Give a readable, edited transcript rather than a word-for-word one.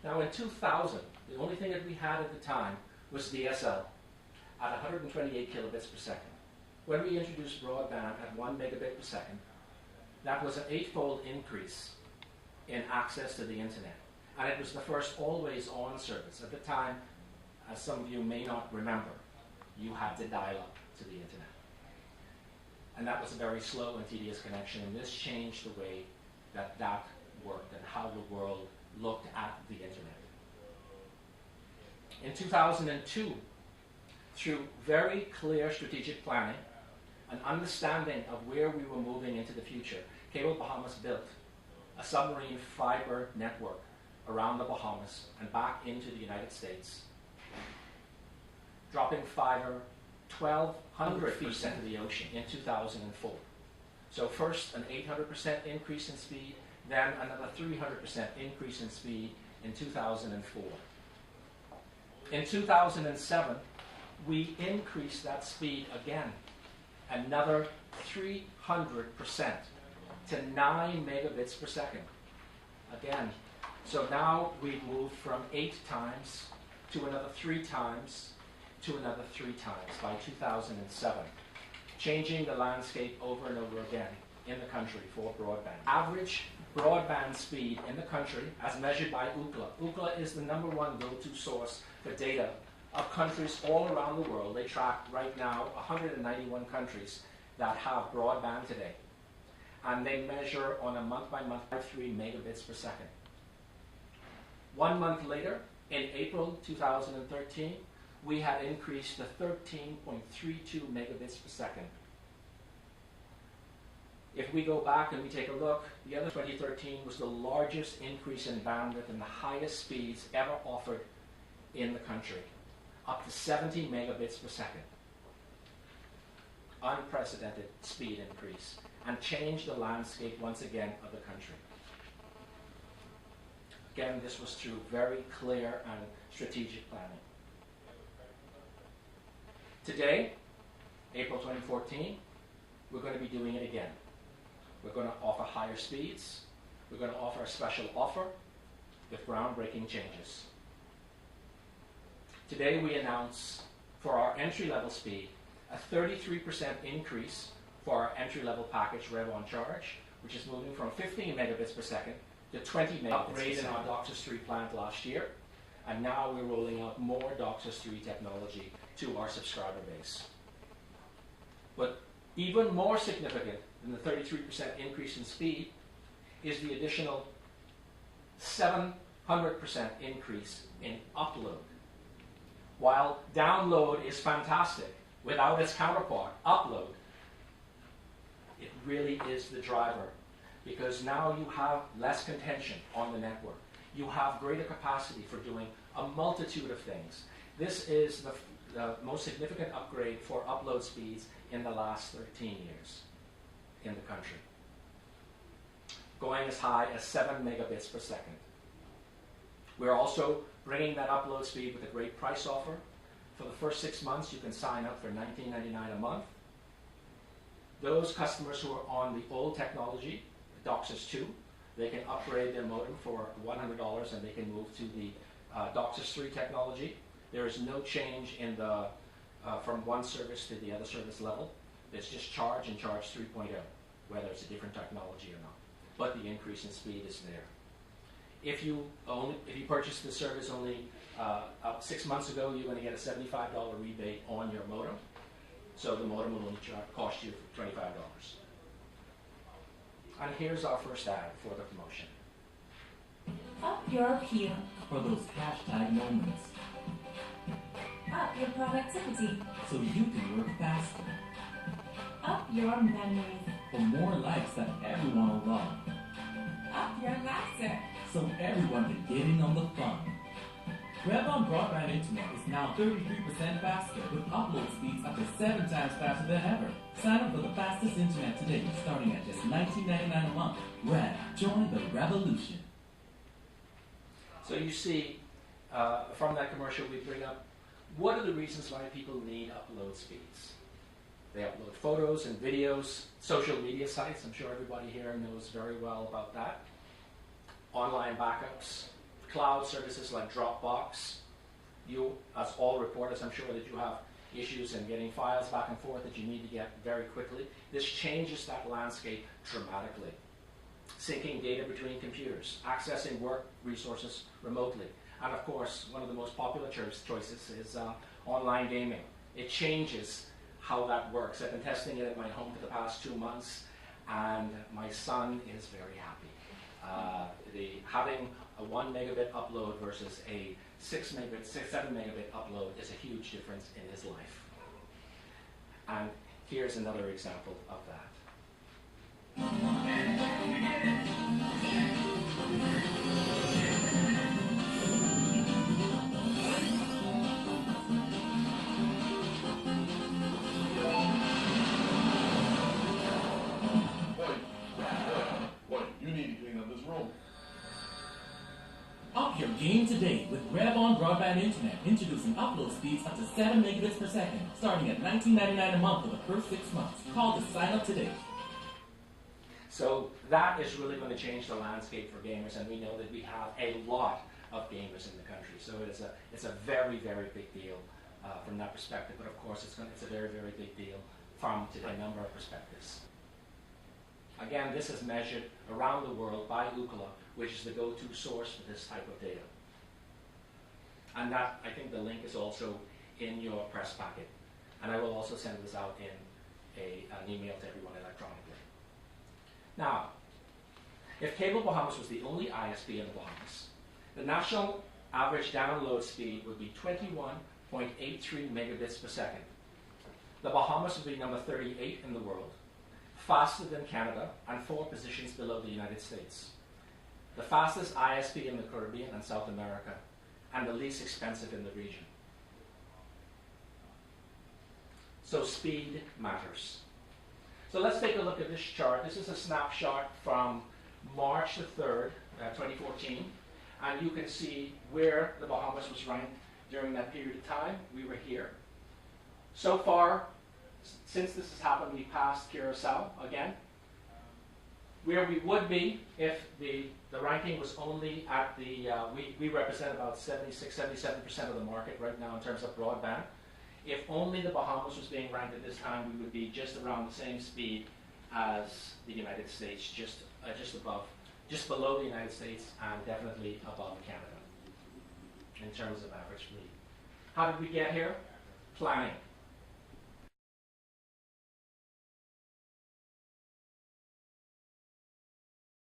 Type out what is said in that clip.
Now in 2000, the only thing that we had at the time was DSL at 128 kilobits per second. When we introduced broadband at 1 megabit per second, that was an 8-fold increase in access to the internet. And it was the first always-on service. At the time, as some of you may not remember, you had to dial up to the internet. And that was a very slow and tedious connection, and this changed the way that that worked and how the world looked at the internet. In 2002, through very clear strategic planning, an understanding of where we were moving into the future, Cable Bahamas built a submarine fiber network around the Bahamas and back into the United States, dropping fiber 1,200 feet into the ocean in 2004. So first an 800% increase in speed, then another 300% increase in speed in 2004. In 2007, we increased that speed again, another 300% to 9 megabits per second. Again, so now we've moved from 8 times to another 3 times to another 3 times by 2007, changing the landscape over and over again in the country for broadband. Average broadband speed in the country, as measured by Ookla. Ookla is the #1 go-to source for data of countries all around the world. They track right now 191 countries that have broadband today. And they measure on a month-by-month 3 megabits per second. 1 month later, in April 2013, we had increased to 13.32 megabits per second. If we go back and we take a look, the other 2013 was the largest increase in bandwidth and the highest speeds ever offered in the country, up to 70 megabits per second. Unprecedented speed increase, and changed the landscape once again of the country. Again, this was through very clear and strategic planning. Today, April 2014, we're going to be doing it again. We're going to offer higher speeds. We're going to offer a special offer with groundbreaking changes. Today we announce for our entry-level speed a 33% increase for our entry-level package Rev on Charge, which is moving from 15 megabits per second to 20 megabits upgrade in our DOCSIS 3 plant last year, and now we're rolling out more DOCSIS 3 technology to our subscriber base. But even more significant than the 33% increase in speed is the additional 700% increase in upload. While download is fantastic, without its counterpart, upload, it really is the driver, because now you have less contention on the network. You have greater capacity for doing a multitude of things. This is the most significant upgrade for upload speeds in the last 13 years in the country, going as high as 7 megabits per second. We're also bringing that upload speed with a great price offer. For the first 6 months, you can sign up for $19.99 a month. Those customers who are on the old technology, DOCSIS 2, they can upgrade their modem for $100 and they can move to the DOCSIS 3 technology. There is no change in the from one service to the other service level. It's just charge and charge 3.0, whether it's a different technology or not. But the increase in speed is there. If you purchased the service only 6 months ago, you're going to get a $75 rebate on your modem. So the modem will only cost you $25. And here's our first ad for the promotion. Up your appeal. For those hashtag moments. Up your productivity. So you can work faster. Up your memories. For more likes that everyone will love. Up your laughter. So everyone can get in on the fun. Rev on Broadband Internet is now 33% faster with upload speeds up to 7 times faster than ever. Sign up for the fastest internet today, starting at just $19.99 a month. Rev, join the revolution. So you see, from that commercial, we bring up what are the reasons why people need upload speeds. They upload photos and videos, social media sites. I'm sure everybody here knows very well about that. Online backups, cloud services like Dropbox. You, as all reporters, I'm sure that you have issues in getting files back and forth that you need to get very quickly. This changes that landscape dramatically. Syncing data between computers, accessing work resources remotely, and of course, one of the most popular choices is online gaming. It changes how that works. I've been testing it at my home for the past 2 months, and my son is very happy. Having a 1 megabit upload versus a 7 megabit upload is a huge difference in his life. And here's another example of that. Up your game today with Broadband Broadband Internet, introducing upload speeds up to 7 megabits per second, starting at $19.99 a month for the first 6 months. Call to sign up today. So that is really going to change the landscape for gamers, and we know that we have a lot of gamers in the country. So it's a very, very big deal from that perspective. But of course, it's a very, very big deal from a number of perspectives. Again, this is measured around the world by Ookla, which is the go-to source for this type of data. And that, I think the link is also in your press packet. And I will also send this out in an email to everyone electronically. Now, if Cable Bahamas was the only ISP in the Bahamas, the national average download speed would be 21.83 megabits per second. The Bahamas would be number 38 in the world, faster than Canada, and 4 positions below the United States. The fastest ISP in the Caribbean and South America, and the least expensive in the region. So speed matters. So let's take a look at this chart. This is a snapshot from March the 3rd, 2014, and you can see where the Bahamas was ranked during that period of time. We were here. So far, since this has happened, we passed Curacao again. Where we would be if the ranking was only at the, we represent about 76, 77% of the market right now in terms of broadband. If only the Bahamas was being ranked at this time, we would be just around the same speed as the United States, just below the United States, and definitely above Canada in terms of average speed. How did we get here? Planning.